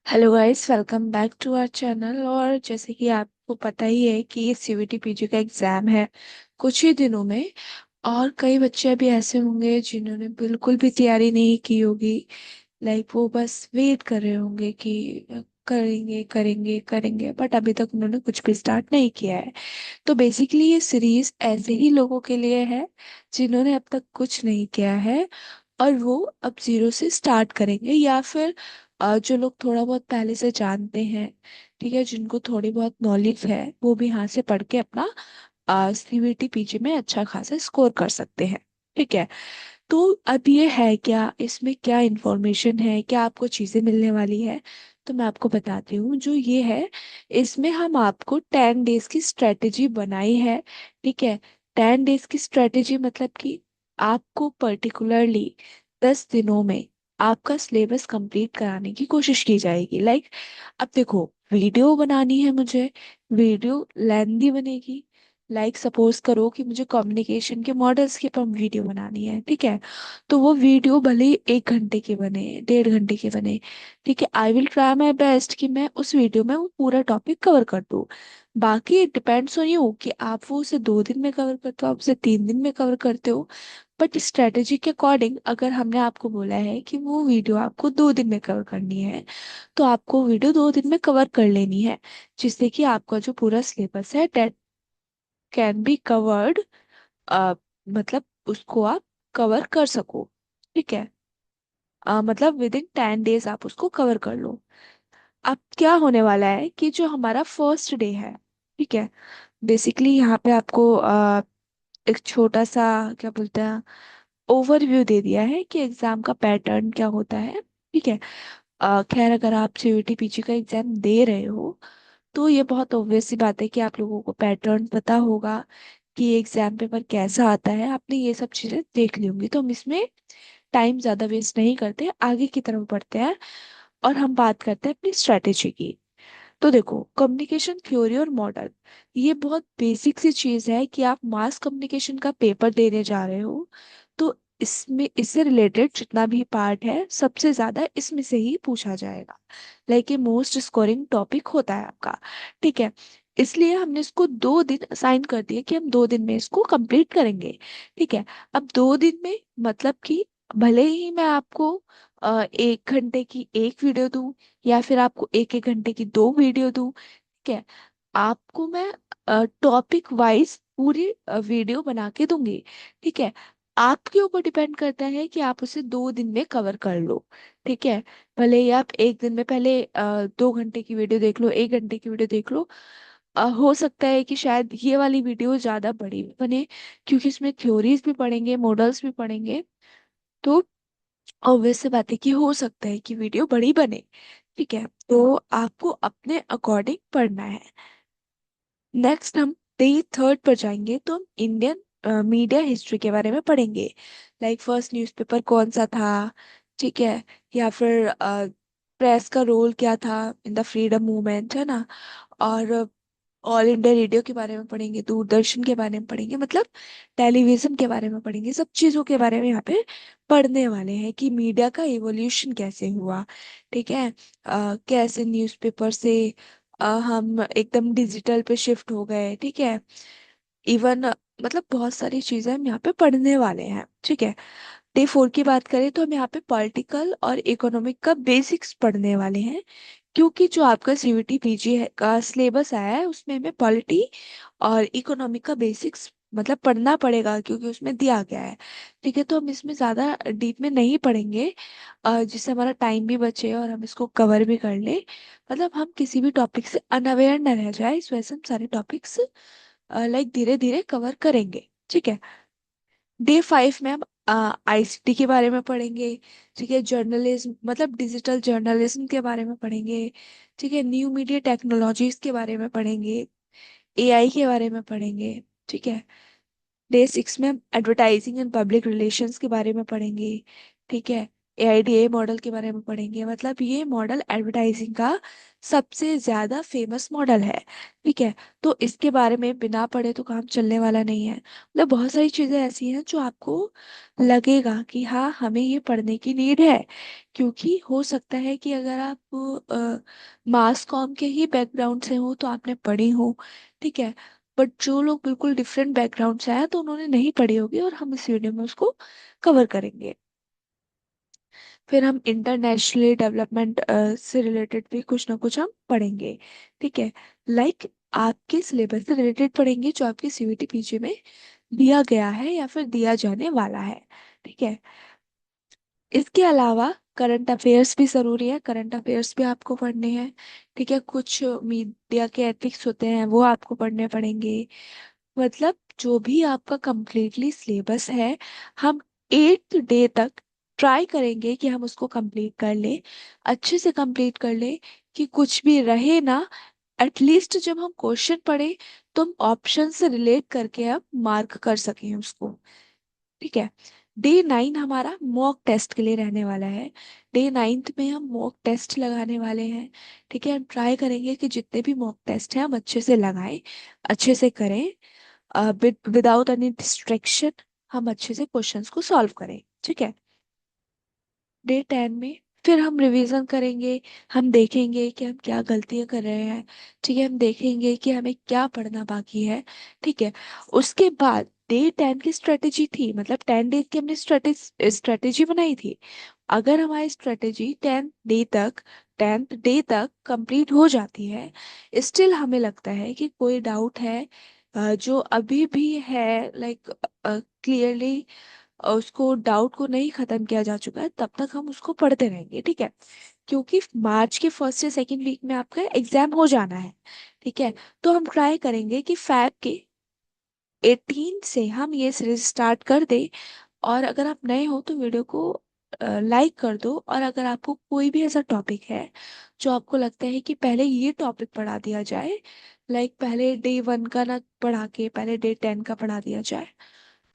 Hello guys, welcome back to our channel. और जैसे कि आपको पता ही है कि ये सीवीटी पीजी का एग्ज़ाम है कुछ ही दिनों में। और कई बच्चे भी ऐसे होंगे जिन्होंने बिल्कुल भी तैयारी नहीं की होगी। लाइक वो बस वेट कर रहे होंगे कि करेंगे करेंगे करेंगे, बट अभी तक उन्होंने कुछ भी स्टार्ट नहीं किया है। तो बेसिकली ये सीरीज ऐसे ही लोगों के लिए है जिन्होंने अब तक कुछ नहीं किया है और वो अब जीरो से स्टार्ट करेंगे, या फिर जो लोग थोड़ा बहुत पहले से जानते हैं, ठीक है, जिनको थोड़ी बहुत नॉलेज है, वो भी यहाँ से पढ़ के अपना सीवीटी पीजी में अच्छा खासा स्कोर कर सकते हैं। ठीक है। तो अब ये है क्या, इसमें क्या इंफॉर्मेशन है, क्या आपको चीजें मिलने वाली है, तो मैं आपको बताती हूँ। जो ये है, इसमें हम आपको 10 डेज की स्ट्रेटेजी बनाई है। ठीक है। 10 डेज की स्ट्रेटेजी मतलब कि आपको पर्टिकुलरली 10 दिनों में आपका सिलेबस कंप्लीट कराने की कोशिश की जाएगी। लाइक अब देखो, वीडियो बनानी है मुझे, वीडियो लेंदी बनेगी। लाइक सपोज करो कि मुझे कम्युनिकेशन के मॉडल्स के ऊपर वीडियो बनानी है, ठीक है, तो वो वीडियो भले ही 1 घंटे के बने, 1.5 घंटे के बने, ठीक है, I will try my best कि मैं उस वीडियो में वो पूरा टॉपिक कवर कर दूँ। बाकी इट डिपेंड्स ऑन यू कि आप वो उसे 2 दिन में कवर करते हो, आप उसे 3 दिन में कवर करते हो। बट स्ट्रेटेजी के अकॉर्डिंग अगर हमने आपको बोला है कि वो वीडियो आपको 2 दिन में कवर करनी है, तो आपको वीडियो 2 दिन में कवर कर लेनी है, जिससे कि आपका जो पूरा सिलेबस है डेट कैन बी कवर्ड, मतलब उसको आप कवर कर सको। ठीक है। मतलब विद इन 10 डेज आप उसको कवर कर लो। अब क्या होने वाला है कि जो हमारा फर्स्ट डे है, ठीक है, बेसिकली यहाँ पे आपको एक छोटा सा, क्या बोलते हैं, ओवरव्यू दे दिया है कि एग्जाम का पैटर्न क्या होता है। ठीक है। खैर, अगर आप सीयूटी पीजी का एग्जाम दे रहे हो तो ये बहुत ऑब्वियस सी बात है कि आप लोगों को पैटर्न पता होगा कि एग्जाम पेपर कैसा आता है, आपने ये सब चीजें देख ली होंगी। तो हम इसमें टाइम ज्यादा वेस्ट नहीं करते, आगे की तरफ बढ़ते हैं और हम बात करते हैं अपनी स्ट्रेटेजी की। तो देखो, कम्युनिकेशन थ्योरी और मॉडल, ये बहुत बेसिक सी चीज है कि आप मास कम्युनिकेशन का पेपर देने जा रहे हो, तो इसमें इससे रिलेटेड जितना भी पार्ट है सबसे ज्यादा इसमें से ही पूछा जाएगा। लाइक ये मोस्ट स्कोरिंग टॉपिक होता है आपका। ठीक है। इसलिए हमने इसको 2 दिन असाइन कर दिए कि हम 2 दिन में इसको कंप्लीट करेंगे। ठीक है। अब 2 दिन में मतलब कि भले ही मैं आपको 1 घंटे की एक वीडियो दूं, या फिर आपको 1-1 घंटे की 2 वीडियो दूं, ठीक है, आपको मैं टॉपिक वाइज पूरी वीडियो बना के दूंगी। ठीक है। आपके ऊपर डिपेंड करता है कि आप उसे 2 दिन में कवर कर लो। ठीक है। भले ही आप एक दिन में पहले 2 घंटे की वीडियो देख लो, 1 घंटे की वीडियो देख लो, हो सकता है कि शायद ये वाली वीडियो ज्यादा बड़ी बने, क्योंकि इसमें थ्योरीज भी पढ़ेंगे, मॉडल्स भी पढ़ेंगे। तो ऑब्वियस सी बात है कि हो सकता है कि वीडियो बड़ी बने। ठीक है। तो आपको अपने अकॉर्डिंग पढ़ना है। नेक्स्ट हम डे थर्ड पर जाएंगे, तो हम इंडियन मीडिया हिस्ट्री के बारे में पढ़ेंगे। लाइक फर्स्ट न्यूज़पेपर कौन सा था, ठीक है, या फिर प्रेस का रोल क्या था इन द फ्रीडम मूवमेंट, है ना। और ऑल इंडिया रेडियो के बारे में पढ़ेंगे, दूरदर्शन के बारे में पढ़ेंगे, मतलब टेलीविजन के बारे में पढ़ेंगे, सब चीजों के बारे में यहाँ पे पढ़ने वाले हैं कि मीडिया का इवोल्यूशन कैसे हुआ। ठीक है। कैसे न्यूज़पेपर से हम एकदम डिजिटल पे शिफ्ट हो गए। ठीक है। इवन मतलब बहुत सारी चीजें हम यहाँ पे पढ़ने वाले हैं। ठीक है। डे फोर की बात करें तो हम यहाँ पे पॉलिटिकल और इकोनॉमिक का बेसिक्स पढ़ने वाले हैं, क्योंकि जो आपका सीयूटी पीजी है का सिलेबस आया है उसमें हमें पॉलिटी और इकोनॉमिक का बेसिक्स मतलब पढ़ना पड़ेगा, क्योंकि उसमें दिया गया है। ठीक है। तो हम इसमें ज़्यादा डीप में नहीं पढ़ेंगे, जिससे हमारा टाइम भी बचे और हम इसको कवर भी कर ले, मतलब हम किसी भी टॉपिक से अनअवेयर न रह जाए, इस वजह से हम सारे टॉपिक्स लाइक धीरे धीरे कवर करेंगे। ठीक है। डे 5 में हम आईसीटी के बारे में पढ़ेंगे। ठीक है। जर्नलिज्म मतलब डिजिटल जर्नलिज्म के बारे में पढ़ेंगे। ठीक है। न्यू मीडिया टेक्नोलॉजीज के बारे में पढ़ेंगे, एआई के बारे में पढ़ेंगे। ठीक है। डे 6 में हम एडवर्टाइजिंग एंड पब्लिक रिलेशंस के बारे में पढ़ेंगे। ठीक है। AIDA मॉडल के बारे में पढ़ेंगे। मतलब ये मॉडल एडवर्टाइजिंग का सबसे ज्यादा फेमस मॉडल है। ठीक है। तो इसके बारे में बिना पढ़े तो काम चलने वाला नहीं है। मतलब बहुत सारी चीजें ऐसी हैं जो आपको लगेगा कि हाँ हमें ये पढ़ने की नीड है। क्योंकि हो सकता है कि अगर आप मास कॉम के ही बैकग्राउंड से हो तो आपने पढ़ी हो। ठीक है। बट जो लोग बिल्कुल डिफरेंट बैकग्राउंड से आए तो उन्होंने नहीं पढ़ी होगी, और हम इस वीडियो में उसको कवर करेंगे। फिर हम इंटरनेशनली डेवलपमेंट से रिलेटेड भी कुछ ना कुछ हम पढ़ेंगे। ठीक है। लाइक आपके सिलेबस से रिलेटेड पढ़ेंगे जो आपके CVT पीजी में दिया गया है या फिर दिया जाने वाला है। ठीक है। इसके अलावा करंट अफेयर्स भी जरूरी है, करंट अफेयर्स भी आपको पढ़ने हैं। ठीक है। कुछ मीडिया के एथिक्स होते हैं वो आपको पढ़ने पड़ेंगे। मतलब जो भी आपका कंप्लीटली सिलेबस है, हम 8 डे तक ट्राई करेंगे कि हम उसको कंप्लीट कर ले, अच्छे से कंप्लीट कर ले, कि कुछ भी रहे ना। एटलीस्ट जब हम क्वेश्चन पढ़े तो हम ऑप्शन से रिलेट करके हम मार्क कर सकें उसको। ठीक है। डे 9 हमारा मॉक टेस्ट के लिए रहने वाला है। डे 9 में हम मॉक टेस्ट लगाने वाले हैं। ठीक है। हम ट्राई करेंगे कि जितने भी मॉक टेस्ट हैं हम अच्छे से लगाएं, अच्छे से करें, विदाउट एनी डिस्ट्रैक्शन। हम अच्छे से क्वेश्चंस को सॉल्व करें। ठीक है। डे 10 में फिर हम रिवीजन करेंगे। हम देखेंगे कि हम क्या गलतियां कर रहे हैं। ठीक है। हम देखेंगे कि हमें क्या पढ़ना बाकी है। ठीक है। उसके बाद डे 10 की स्ट्रेटेजी थी, मतलब 10 डेज की हमने स्ट्रेटेजी बनाई थी। अगर हमारी स्ट्रेटेजी 10th डे तक कंप्लीट हो जाती है, स्टिल हमें लगता है कि कोई डाउट है जो अभी भी है, लाइक क्लियरली उसको डाउट को नहीं खत्म किया जा चुका है, तब तक हम उसको पढ़ते रहेंगे। ठीक है। क्योंकि मार्च के फर्स्ट या सेकेंड वीक में आपका एग्जाम हो जाना है। ठीक है। तो हम ट्राई करेंगे कि फैब के 18 से हम ये सीरीज स्टार्ट कर दे। और अगर आप नए हो तो वीडियो को लाइक कर दो। और अगर आपको कोई भी ऐसा टॉपिक है जो आपको लगता है कि पहले ये टॉपिक पढ़ा दिया जाए, लाइक पहले डे 1 का ना पढ़ा के पहले डे 10 का पढ़ा दिया जाए,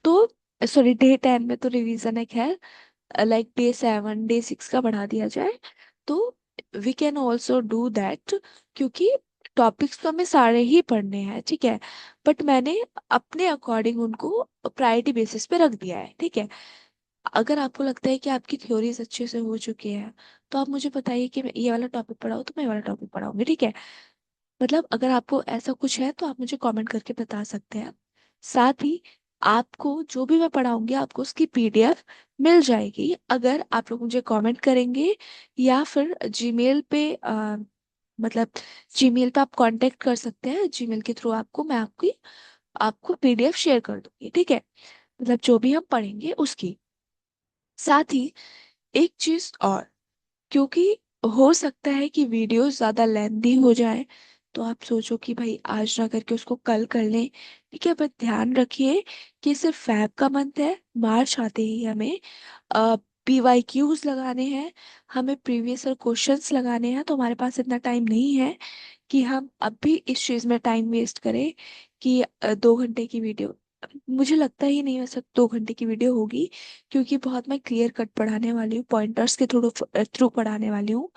तो सॉरी डे 10 में तो रिवीजन है खैर, लाइक डे 7 डे 6 का बढ़ा दिया जाए, तो we can also do that. क्योंकि टॉपिक्स तो हमें सारे ही पढ़ने हैं। ठीक है। बट मैंने अपने अकॉर्डिंग उनको प्रायोरिटी बेसिस पे रख दिया है। ठीक है। अगर आपको लगता है कि आपकी थ्योरीज अच्छे से हो चुकी है तो आप मुझे बताइए कि मैं ये वाला टॉपिक पढ़ाऊँ तो मैं ये वाला टॉपिक पढ़ाऊंगी। ठीक है। मतलब अगर आपको ऐसा कुछ है तो आप मुझे कमेंट करके बता सकते हैं। साथ ही आपको जो भी मैं पढ़ाऊंगी आपको उसकी PDF मिल जाएगी, अगर आप लोग मुझे कमेंट करेंगे या फिर जीमेल पे मतलब जीमेल पे आप कांटेक्ट कर सकते हैं। जीमेल के थ्रू आपको मैं आपकी आपको PDF शेयर कर दूंगी। ठीक है। मतलब जो भी हम पढ़ेंगे उसकी। साथ ही एक चीज और, क्योंकि हो सकता है कि वीडियो ज्यादा लेंदी हो जाए, तो आप सोचो कि भाई आज ना करके उसको कल कर लें। ठीक है। बट ध्यान रखिए कि सिर्फ फैब का मंथ है, मार्च आते ही हमें PYQs लगाने हैं, हमें प्रीवियस ईयर क्वेश्चंस लगाने हैं। तो हमारे पास इतना टाइम नहीं है कि हम अब भी इस चीज में टाइम वेस्ट करें कि 2 घंटे की वीडियो, मुझे लगता ही नहीं वैसे 2 घंटे की वीडियो होगी। क्योंकि बहुत मैं क्लियर कट पढ़ाने वाली हूँ, पॉइंटर्स के थ्रू थ्रू पढ़ाने वाली हूँ।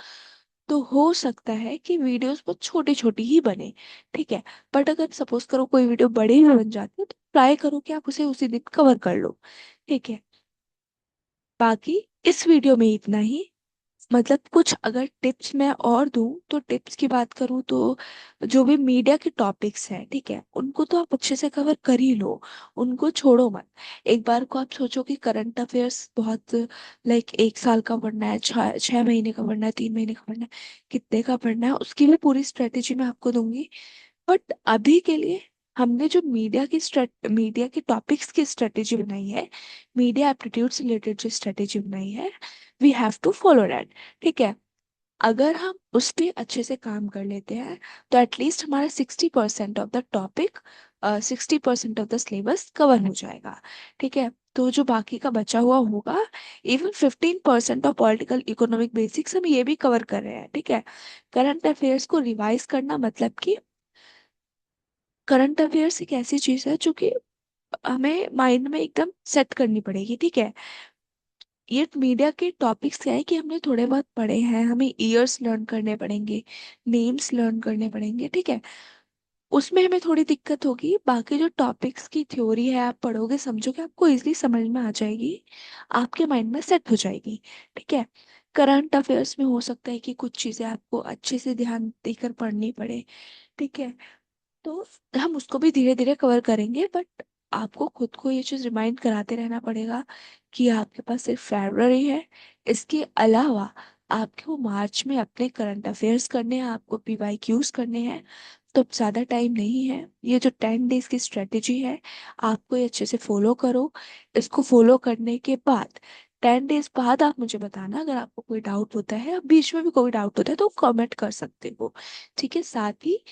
तो हो सकता है कि वीडियोस बहुत छोटी छोटी ही बने। ठीक है। बट अगर सपोज करो कोई वीडियो बड़ी ही बन जाती है तो ट्राई करो कि आप उसे उसी दिन कवर कर लो। ठीक है। बाकी इस वीडियो में इतना ही। मतलब कुछ अगर टिप्स मैं और दूं तो टिप्स की बात करूं तो जो भी मीडिया के टॉपिक्स हैं, ठीक है, उनको तो आप अच्छे से कवर कर ही लो, उनको छोड़ो मत। एक बार को आप सोचो कि करंट अफेयर्स बहुत, लाइक 1 साल का पढ़ना है, 6 महीने का पढ़ना है, 3 महीने का पढ़ना है, कितने का पढ़ना है, उसकी भी पूरी स्ट्रेटेजी मैं आपको दूंगी। बट अभी के लिए हमने जो मीडिया के टॉपिक्स की स्ट्रेटेजी बनाई है, मीडिया एप्टीट्यूड से रिलेटेड जो स्ट्रेटेजी बनाई है, we have to follow that. ठीक है। अगर हम उस पे अच्छे से काम कर लेते हैं तो एटलीस्ट हमारा 60% of the topic, 60% of the syllabus cover हो जाएगा। ठीक है। तो जो बाकी का बचा हुआ होगा, even 15% of political economic basics हम ये भी कवर कर रहे हैं। ठीक है। करंट अफेयर्स को रिवाइज करना मतलब कि करंट अफेयर्स एक ऐसी चीज है जो कि हमें माइंड में एकदम सेट करनी पड़ेगी। ठीक है। ये मीडिया के टॉपिक्स क्या है कि हमने थोड़े बहुत पढ़े हैं, हमें ईयर्स लर्न करने पड़ेंगे, नेम्स लर्न करने पड़ेंगे, ठीक है। उसमें हमें थोड़ी दिक्कत होगी, बाकी जो टॉपिक्स की थ्योरी है आप पढ़ोगे समझोगे, आपको इजीली समझ में आ जाएगी, आपके माइंड में सेट हो जाएगी, ठीक है। करंट अफेयर्स में हो सकता है कि कुछ चीजें आपको अच्छे से ध्यान देकर पढ़नी पड़े, ठीक है। तो हम उसको भी धीरे धीरे कवर करेंगे, बट आपको खुद को ये चीज रिमाइंड कराते रहना पड़ेगा कि आपके पास सिर्फ फरवरी है। इसके अलावा आपको मार्च में अपने करंट अफेयर्स करने हैं, आपको पीवाईक्यूज करने हैं। तो अब ज्यादा टाइम नहीं है, ये जो 10 डेज की स्ट्रेटेजी है आपको ये अच्छे से फॉलो करो। इसको फॉलो करने के बाद 10 डेज बाद आप मुझे बताना, अगर आपको कोई डाउट होता है, अब बीच में भी कोई डाउट होता है तो कमेंट कर सकते हो, ठीक है। साथ ही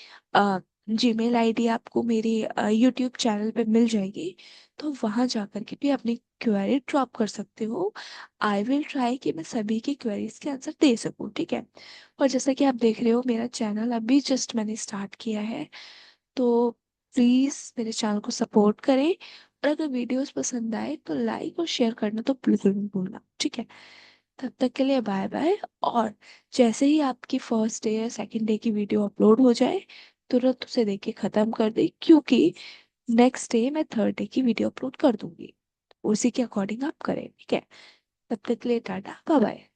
जीमेल आईडी आपको मेरी यूट्यूब चैनल पे मिल जाएगी, तो वहां जाकर के भी अपनी क्वेरी ड्रॉप कर सकते हो। आई विल ट्राई कि मैं सभी की क्वेरीज के आंसर दे सकूं, ठीक है। और जैसा कि आप देख रहे हो मेरा चैनल अभी जस्ट मैंने स्टार्ट किया है, तो प्लीज मेरे चैनल को सपोर्ट करें, और अगर वीडियोस पसंद आए तो लाइक और शेयर करना तो बिल्कुल नहीं भूलना, ठीक है। तब तक के लिए बाय बाय। और जैसे ही आपकी फर्स्ट डे या सेकंड डे की वीडियो अपलोड हो जाए, तुरंत उसे देख के खत्म कर दे, क्योंकि नेक्स्ट डे मैं थर्ड डे की वीडियो अपलोड कर दूंगी। उसी के अकॉर्डिंग आप करें, ठीक है। तब तक के लिए टाटा बाय बाय।